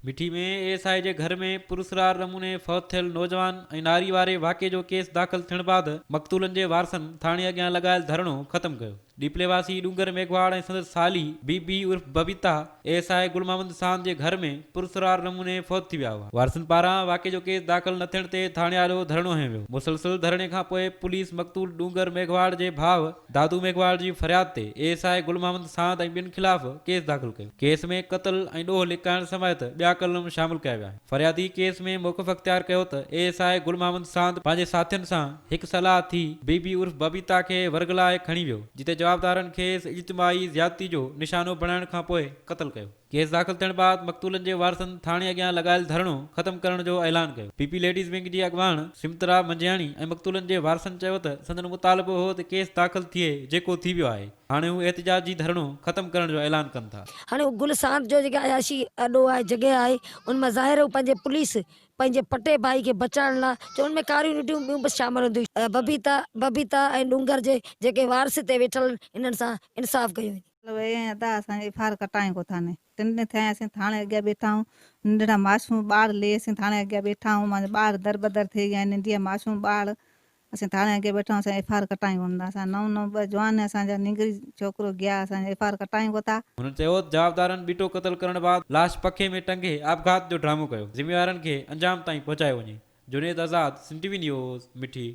मिठी में एएसआई जे घर में पुरस्कार नमूने फौत थियल नौजवान ऐं नारी वारे वाक़े जो केस दाख़िल थियण बाद मक़तूलनि जे वारसनि थाणे अॻियां लॻायल धरणो ख़त्म कयो। डीपलेवासी डूंगर मेघवाड़ ऐं संदसि साली बीबी उर्फ बबीता एएसआई गुल मोहम्मद सांद जे घर में पुरस्कार नमूने फौत थी विया हुआ। वारसनि पारां वाक़े जो केस दाख़िल न थियण ते थाणे आलो धरणो हंयो वियो। मुसलसिल धरणे खां पोइ पुलिस मक़तूल डूंगर मेघवाड़ जे भाउ दादू मेघवाड़ जी फरियाद ते एएसआई गुल मोहम्मद सांद ऐं ॿियनि ख़िलाफ़ केस दाख़िल कयो। केस में क़त्ल ऐं ॾोह लिकाइण समेत ॿिया कलम शामिल कया विया। फरियादी केस में मौक़िफ़ अख़्तियार कयो त एएसआई गुल मोहम्मद सांद पंहिंजे साथियुनि सां हिकु सलाह थी बीबी उर्फ बबीता खे वर्गलाए खणी वियो, जिते जवाबदारनि खेसि इज्तिमाही ज़्यादती जो निशानो बणाइण खां पोइ क़त्ल कयो। केस दाख़िल थियण बाद मक़तूलनि जे वारसनि थाणे अॻियां लॻायल धरणो ख़त्म करण जो ऐलान कयो। पीपी लेडीज़ विंग जी अॻवान सिमतरा मंझियाणी ऐं मक़तूलनि जे वारसनि चयो त संदन मुतालिबो हो त केस दाख़िल थिए जेको थी वियो आहे। हाणे हू एहतिजाजी धरणो ख़त्म करण जो ऐलान कनि था। हाणे गुल सांद जो जेका अयाशी अॾो आहे जॻह आहे उन में ज़ाहिर है पंहिंजे पुलिस पंहिंजे पटे भाई खे बचाइण लाइ जो उनमें कारियूं नीतियूं ॿियूं बि शामिल हूंदियूं। बबीता ऐं डूंगर जे जेके वारस ते वेठल इन्हनि सां इंसाफ़ कयो। असां एफआईआर कटायूं को थाने 3 ॾींहं थिया असीं थाणे अॻियां वेठा आहियूं। नंढड़ा मासूम ॿार ले असीं थाणे अॻियां वेठा आहियूं। मुंहिंजा ॿार दरबदर थी विया आहिनि। नंढिया मासूम ॿार असीं थाणे अॻियां वेठा आहियूं। असां एफआईआर कटायूं कोन था। असां 9 ॿ जवान असांजा निंगरी छोकिरो गया असां एफआईआर कटायूं कोन था। हुननि चयो जवाबदारनि बीटो क़त्ल करण बाद लाश पखे में टंगे आपघात जो ड्रामो कयो। ज़िम्मेवारनि खे अंजाम ताईं पहुचायो वञे। जुनेद आज़ाद, सिंध टीवी न्यूज़, मिठी।